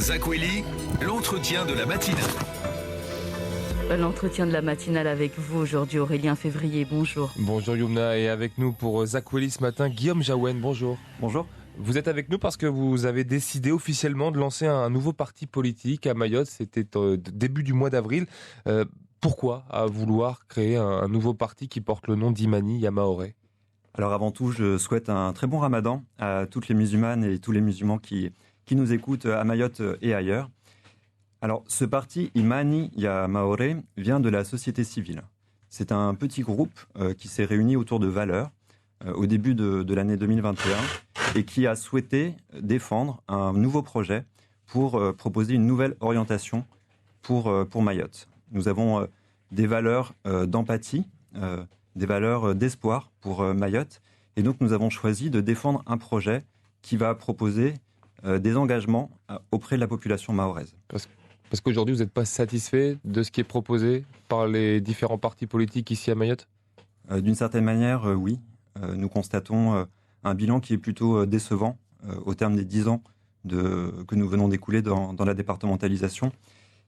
Zach Welly, l'entretien de la matinale. L'entretien de la matinale avec vous aujourd'hui, Aurélien Février, bonjour. Bonjour Youmna, et avec nous pour Zach Welly ce matin, Guillaume Jaouen, bonjour. Bonjour. Vous êtes avec nous parce que vous avez décidé officiellement de lancer un nouveau parti politique à Mayotte, c'était début du mois d'avril. Pourquoi vouloir créer un nouveau parti qui porte le nom d'Imani Yamaoré ? Alors avant tout, je souhaite un très bon ramadan à toutes les musulmanes et tous les musulmans qui nous écoutent à Mayotte et ailleurs. Alors ce parti Imani Yamaoré vient de la société civile. C'est un petit groupe qui s'est réuni autour de valeurs au début de l'année 2021 et qui a souhaité défendre un nouveau projet pour proposer une nouvelle orientation pour Mayotte. Nous avons des valeurs d'empathie, des valeurs d'espoir pour Mayotte. Et donc, nous avons choisi de défendre un projet qui va proposer des engagements auprès de la population mahoraise. Parce qu'aujourd'hui, vous n'êtes pas satisfait de ce qui est proposé par les différents partis politiques ici à Mayotte ? D'une certaine manière, oui. Nous constatons un bilan qui est plutôt décevant au terme des 10 ans que nous venons d'écouler dans la départementalisation.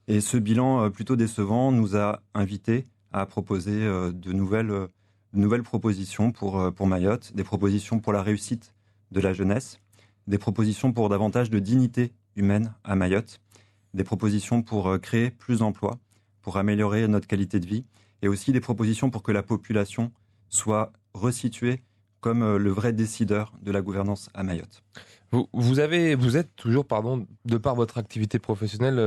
Et ce bilan plutôt décevant nous a invités à proposer de nouvelles propositions pour Mayotte, des propositions pour la réussite de la jeunesse, des propositions pour davantage de dignité humaine à Mayotte, des propositions pour créer plus d'emplois, pour améliorer notre qualité de vie, et aussi des propositions pour que la population soit resituée comme le vrai décideur de la gouvernance à Mayotte. Vous êtes toujours, de par votre activité professionnelle,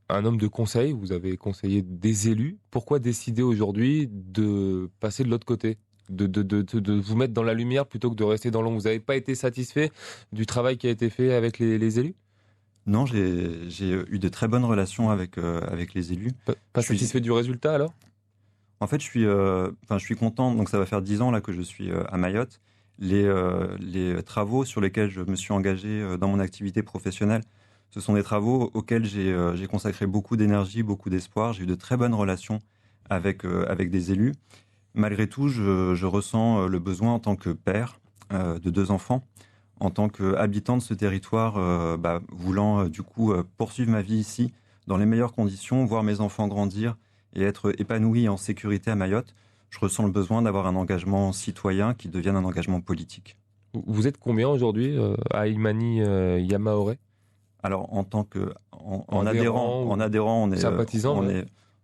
un homme de conseil, vous avez conseillé des élus. Pourquoi décider aujourd'hui de passer de l'autre côté, de vous mettre dans la lumière plutôt que de rester dans l'ombre ? Vous n'avez pas été satisfait du travail qui a été fait avec les élus ? Non, j'ai eu de très bonnes relations avec les élus. Pas satisfait du résultat alors ? En fait, je suis content. Donc, ça va faire 10 ans là que je suis à Mayotte. Les travaux sur lesquels je me suis engagé dans mon activité professionnelle, ce sont des travaux auxquels j'ai consacré beaucoup d'énergie, beaucoup d'espoir. J'ai eu de très bonnes relations avec des élus. Malgré tout, je ressens le besoin en tant que père de 2 enfants, en tant qu'habitant de ce territoire, voulant poursuivre ma vie ici dans les meilleures conditions, voir mes enfants grandir et être épanoui en sécurité à Mayotte. Je ressens le besoin d'avoir un engagement citoyen qui devienne un engagement politique. Vous êtes combien aujourd'hui à Imani Yamaoré ? Alors, en adhérant, on est sympathisant,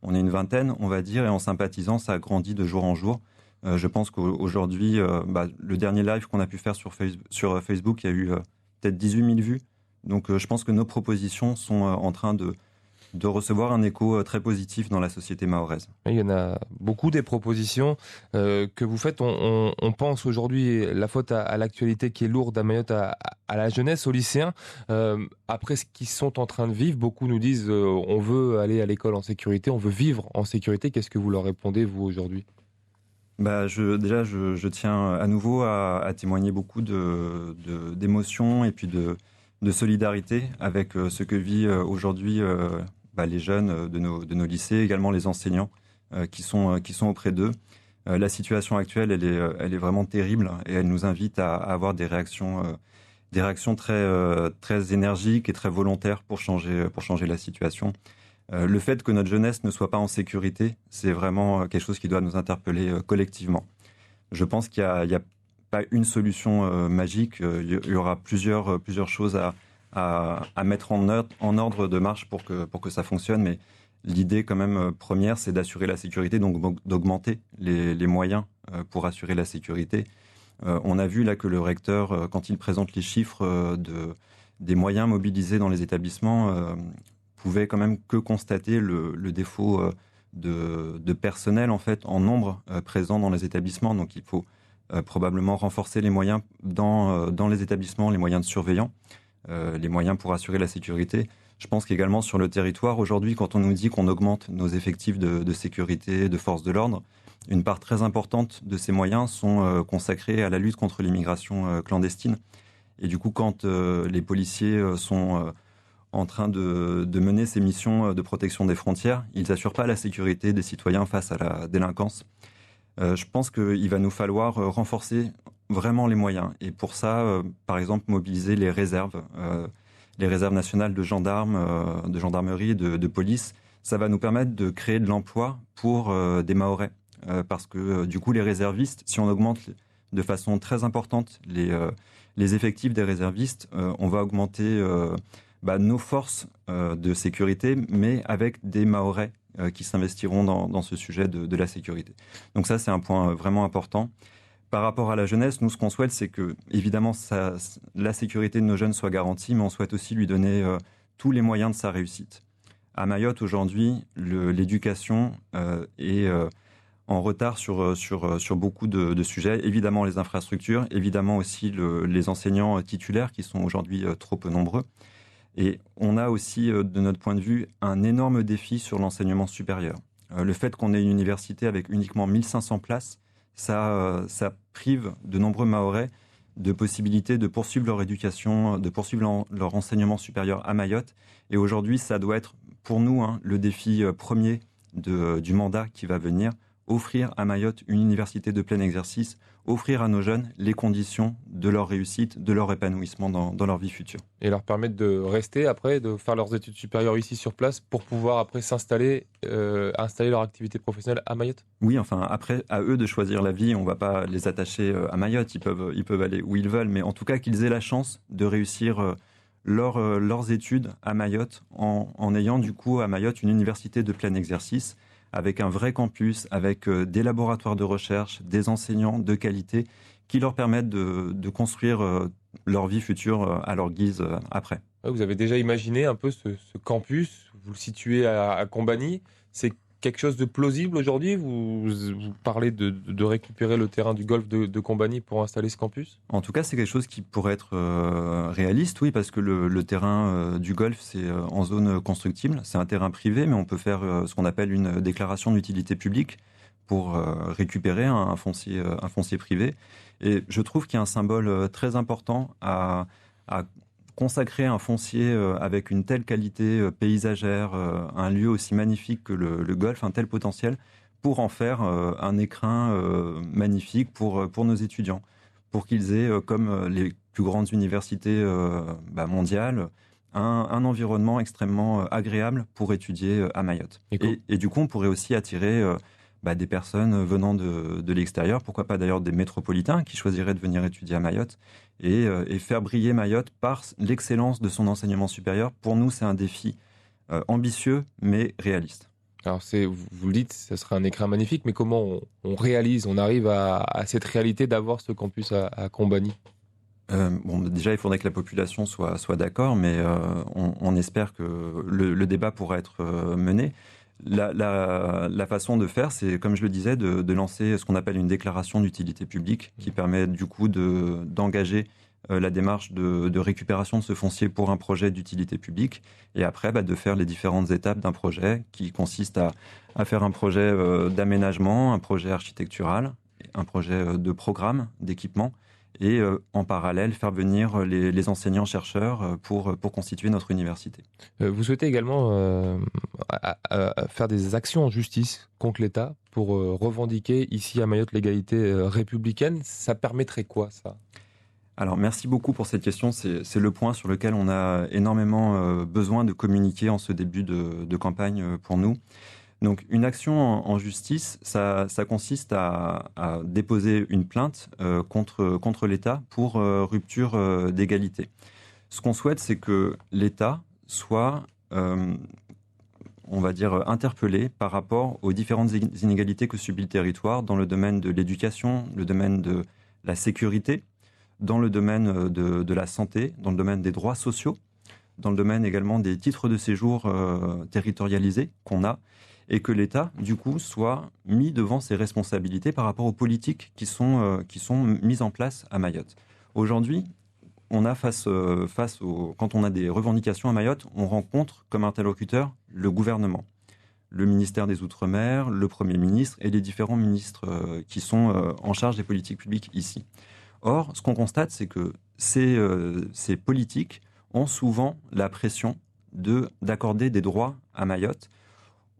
on est une vingtaine, on va dire, et en sympathisant, ça grandit de jour en jour. Je pense qu'aujourd'hui, le dernier live qu'on a pu faire sur Facebook, il y a eu peut-être 18 000 vues. Donc, je pense que nos propositions sont en train de recevoir un écho très positif dans la société mahoraise. Il y en a beaucoup des propositions que vous faites. On pense aujourd'hui la faute à l'actualité qui est lourde à Mayotte, à la jeunesse, aux lycéens. Après ce qu'ils sont en train de vivre, beaucoup nous disent on veut aller à l'école en sécurité, on veut vivre en sécurité. Qu'est-ce que vous leur répondez, vous, aujourd'hui ? Je tiens à nouveau à témoigner beaucoup d'émotions et puis de solidarité avec ce que vit aujourd'hui les jeunes de nos lycées, également les enseignants qui sont auprès d'eux. La situation actuelle, elle est vraiment terrible et elle nous invite à avoir des réactions très, très énergiques et très volontaires pour changer la situation. Le fait que notre jeunesse ne soit pas en sécurité, c'est vraiment quelque chose qui doit nous interpeller collectivement. Je pense qu'il n'y a pas une solution magique, il y aura plusieurs choses à mettre en ordre de marche pour que ça fonctionne, mais l'idée quand même première, c'est d'assurer la sécurité, donc d'augmenter les moyens pour assurer la sécurité. On a vu là que le recteur, quand il présente les chiffres des moyens mobilisés dans les établissements, pouvait quand même que constater le défaut de personnel en fait en nombre présent dans les établissements. Donc il faut probablement renforcer les moyens dans les établissements, les moyens de surveillants, les moyens pour assurer la sécurité. Je pense qu'également sur le territoire, aujourd'hui, quand on nous dit qu'on augmente nos effectifs de sécurité, de force de l'ordre, une part très importante de ces moyens sont consacrés à la lutte contre l'immigration clandestine. Et du coup, quand les policiers sont en train de mener ces missions de protection des frontières, ils n'assurent pas la sécurité des citoyens face à la délinquance. Je pense qu'il va nous falloir renforcer vraiment les moyens. Et pour ça, par exemple, mobiliser les réserves les réserves nationales de gendarmes, de gendarmerie, de police. Ça va nous permettre de créer de l'emploi pour des Mahorais. Parce que du coup, les réservistes, si on augmente de façon très importante les effectifs des réservistes, on va augmenter nos forces de sécurité, mais avec des Mahorais qui s'investiront dans ce sujet de la sécurité. Donc ça, c'est un point vraiment important. Par rapport à la jeunesse, nous, ce qu'on souhaite, c'est que, évidemment, la sécurité de nos jeunes soit garantie, mais on souhaite aussi lui donner tous les moyens de sa réussite. À Mayotte, aujourd'hui, l'éducation est en retard sur beaucoup de sujets. Évidemment, les infrastructures, évidemment aussi les enseignants titulaires qui sont aujourd'hui trop peu nombreux. Et on a aussi, de notre point de vue, un énorme défi sur l'enseignement supérieur. Le fait qu'on ait une université avec uniquement 1500 places, ça prive de nombreux Mahorais de possibilités de poursuivre leur éducation, de poursuivre leur enseignement supérieur à Mayotte. Et aujourd'hui, ça doit être pour nous le défi premier du mandat qui va venir, offrir à Mayotte une université de plein exercice, offrir à nos jeunes les conditions de leur réussite, de leur épanouissement dans leur vie future. Et leur permettre de rester après, de faire leurs études supérieures ici sur place pour pouvoir après s'installer, installer leur activité professionnelle à Mayotte? Oui, enfin après, à eux de choisir la vie, on ne va pas les attacher à Mayotte, ils peuvent aller où ils veulent, mais en tout cas qu'ils aient la chance de réussir leurs études à Mayotte en ayant du coup à Mayotte une université de plein exercice, avec un vrai campus, avec des laboratoires de recherche, des enseignants de qualité qui leur permettent de construire leur vie future à leur guise après. Vous avez déjà imaginé un peu ce campus, vous le situez à Combani, c'est quelque chose de plausible aujourd'hui? Vous parlez de récupérer le terrain du golf de Combani pour installer ce campus? En tout cas, c'est quelque chose qui pourrait être réaliste, oui, parce que le terrain du golf, c'est en zone constructible. C'est un terrain privé, mais on peut faire ce qu'on appelle une déclaration d'utilité publique pour récupérer un foncier privé. Et je trouve qu'il y a un symbole très important à consacrer un foncier avec une telle qualité paysagère, un lieu aussi magnifique que le golf, un tel potentiel, pour en faire un écrin magnifique pour nos étudiants, pour qu'ils aient, comme les plus grandes universités mondiales, un environnement extrêmement agréable pour étudier à Mayotte. Et du coup, on pourrait aussi attirer des personnes venant de l'extérieur, pourquoi pas d'ailleurs des métropolitains qui choisiraient de venir étudier à Mayotte et faire briller Mayotte par l'excellence de son enseignement supérieur. Pour nous, c'est un défi ambitieux mais réaliste. Alors vous le dites, ce serait un écrin magnifique, mais comment on réalise, on arrive à cette réalité d'avoir ce campus à Combani? Déjà, il faudrait que la population soit d'accord, mais on espère que le débat pourra être mené. La façon de faire, c'est, comme je le disais, de lancer ce qu'on appelle une déclaration d'utilité publique qui permet du coup d'engager la démarche de récupération de ce foncier pour un projet d'utilité publique et après de faire les différentes étapes d'un projet qui consiste à faire un projet d'aménagement, un projet architectural, un projet de programme, d'équipement et en parallèle faire venir les enseignants-chercheurs pour constituer notre université. Vous souhaitez également faire des actions en justice contre l'État pour revendiquer ici à Mayotte l'égalité républicaine. Ça permettrait quoi, ça? Alors, merci beaucoup pour cette question. C'est le point sur lequel on a énormément besoin de communiquer en ce début de campagne pour nous. Donc, une action en justice, ça consiste à déposer une plainte contre l'État pour rupture d'égalité. Ce qu'on souhaite, c'est que l'État soit, on va dire, interpellé par rapport aux différentes inégalités que subit le territoire dans le domaine de l'éducation, le domaine de la sécurité, dans le domaine de la santé, dans le domaine des droits sociaux, dans le domaine également des titres de séjour territorialisés qu'on a, et que l'État, du coup, soit mis devant ses responsabilités par rapport aux politiques qui sont mises en place à Mayotte. Aujourd'hui, on a quand on a des revendications à Mayotte, on rencontre comme interlocuteur le gouvernement, le ministère des Outre-mer, le Premier ministre et les différents ministres qui sont en charge des politiques publiques ici. Or, ce qu'on constate, c'est que ces politiques ont souvent la pression d'accorder des droits à Mayotte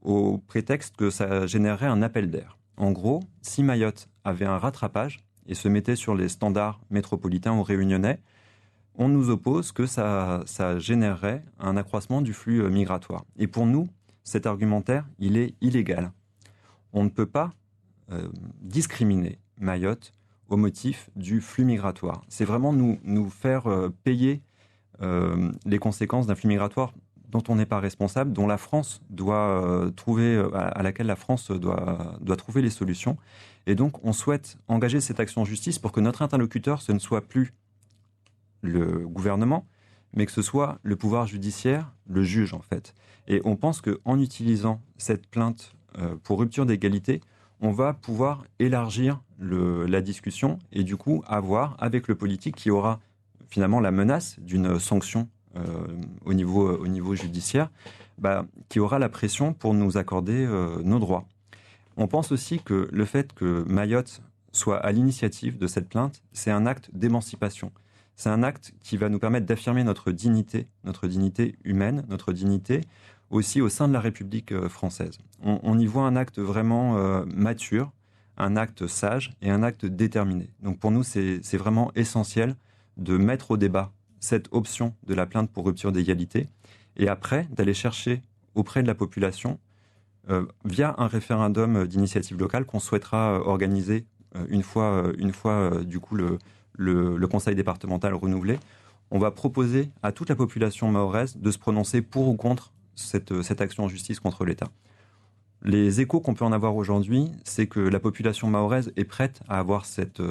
au prétexte que ça générerait un appel d'air. En gros, si Mayotte avait un rattrapage et se mettait sur les standards métropolitains ou réunionnais, On nous oppose que ça générerait un accroissement du flux migratoire. Et pour nous, cet argumentaire, il est illégal. On ne peut pas discriminer Mayotte au motif du flux migratoire. C'est vraiment nous faire payer les conséquences d'un flux migratoire dont on n'est pas responsable, dont la France doit à laquelle la France doit trouver les solutions. Et donc, on souhaite engager cette action en justice pour que notre interlocuteur, ce ne soit plus le gouvernement, mais que ce soit le pouvoir judiciaire, le juge en fait. Et on pense qu'en utilisant cette plainte pour rupture d'égalité, on va pouvoir élargir la discussion et du coup avoir avec le politique qui aura finalement la menace d'une sanction au niveau judiciaire, qui aura la pression pour nous accorder nos droits. On pense aussi que le fait que Mayotte soit à l'initiative de cette plainte, c'est un acte d'émancipation. C'est un acte qui va nous permettre d'affirmer notre dignité humaine, notre dignité aussi au sein de la République française. On y voit un acte vraiment mature, un acte sage et un acte déterminé. Donc pour nous, c'est vraiment essentiel de mettre au débat cette option de la plainte pour rupture d'égalité et après d'aller chercher auprès de la population via un référendum d'initiative locale qu'on souhaitera organiser une fois du coup le conseil départemental renouvelé. On va proposer à toute la population mahoraise de se prononcer pour ou contre cette action en justice contre l'État. Les échos qu'on peut en avoir aujourd'hui, c'est que la population mahoraise est prête à avoir cette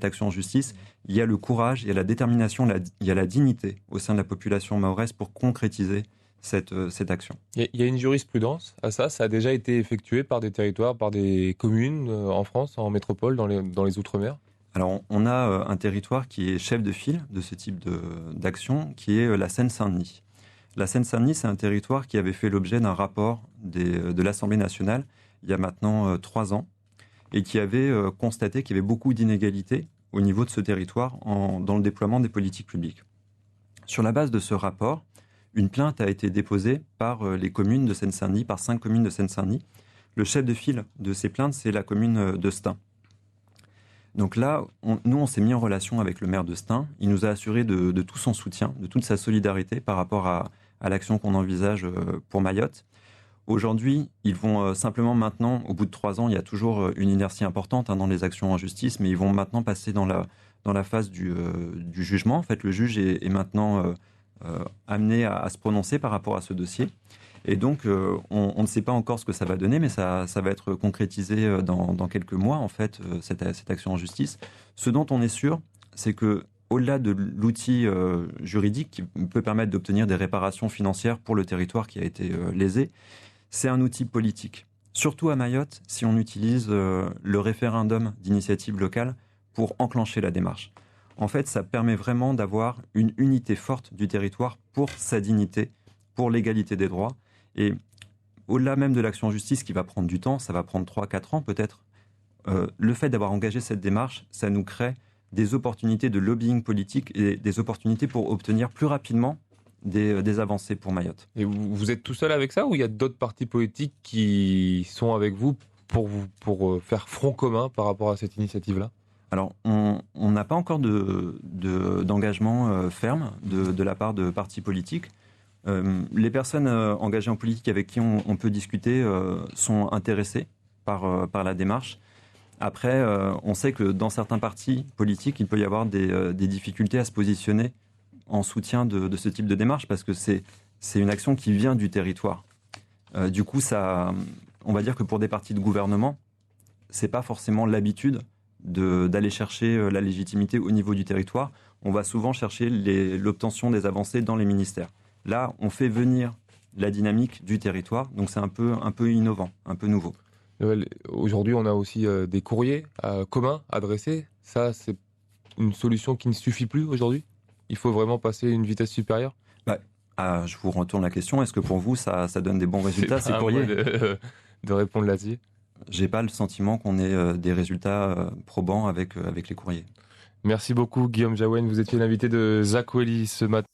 action en justice. Il y a le courage, il y a la détermination, il y a la dignité au sein de la population mahoraise pour concrétiser cette action. Il y a une jurisprudence à ça. Ça a déjà été effectué par des territoires, par des communes en France, en métropole, dans les Outre-mer. Alors, on a un territoire qui est chef de file de ce type d'action, qui est la Seine-Saint-Denis. La Seine-Saint-Denis, c'est un territoire qui avait fait l'objet d'un rapport de l'Assemblée nationale il y a maintenant 3 ans et qui avait constaté qu'il y avait beaucoup d'inégalités au niveau de ce territoire dans le déploiement des politiques publiques. Sur la base de ce rapport, une plainte a été déposée par les communes de Seine-Saint-Denis, par 5 communes de Seine-Saint-Denis. Le chef de file de ces plaintes, c'est la commune de Stein. Donc là, on s'est mis en relation avec le maire de Stein. Il nous a assuré de tout son soutien, de toute sa solidarité par rapport à l'action qu'on envisage pour Mayotte. Aujourd'hui, ils vont simplement maintenant, au bout de 3 ans, il y a toujours une inertie importante dans les actions en justice, mais ils vont maintenant passer dans la phase du jugement. En fait, le juge est maintenant amené à se prononcer par rapport à ce dossier. Et donc, on ne sait pas encore ce que ça va donner, mais ça va être concrétisé dans quelques mois, en fait, cette action en justice. Ce dont on est sûr, c'est que au-delà de l'outil juridique qui peut permettre d'obtenir des réparations financières pour le territoire qui a été lésé, c'est un outil politique. Surtout à Mayotte, si on utilise le référendum d'initiative locale pour enclencher la démarche. En fait, ça permet vraiment d'avoir une unité forte du territoire pour sa dignité, pour l'égalité des droits. Et au-delà même de l'action en justice qui va prendre du temps, ça va prendre 3-4 ans peut-être, le fait d'avoir engagé cette démarche, ça nous crée des opportunités de lobbying politique et des opportunités pour obtenir plus rapidement des avancées pour Mayotte. Et vous êtes tout seul avec ça ou il y a d'autres partis politiques qui sont avec vous pour faire front commun par rapport à cette initiative-là ? Alors, on n'a pas encore d'engagement ferme de la part de partis politiques. Les personnes engagées en politique avec qui on peut discuter sont intéressées par la démarche. Après, on sait que dans certains partis politiques, il peut y avoir des difficultés à se positionner en soutien de ce type de démarche parce que c'est une action qui vient du territoire. Du coup, on va dire que pour des partis de gouvernement, c'est pas forcément l'habitude d'aller chercher la légitimité au niveau du territoire. On va souvent chercher l'obtention des avancées dans les ministères. Là, on fait venir la dynamique du territoire, donc c'est un peu innovant, un peu nouveau. Aujourd'hui, on a aussi des courriers communs adressés. Ça, c'est une solution qui ne suffit plus aujourd'hui ? Il faut vraiment passer une vitesse supérieure ? Je vous retourne la question. Est-ce que pour vous, ça donne des bons résultats, ces courriers ? de répondre là-dessus. J'ai pas le sentiment qu'on ait des résultats probants avec les courriers. Merci beaucoup, Guillaume Jaouen. Vous étiez l'invité de Zach Welly ce matin.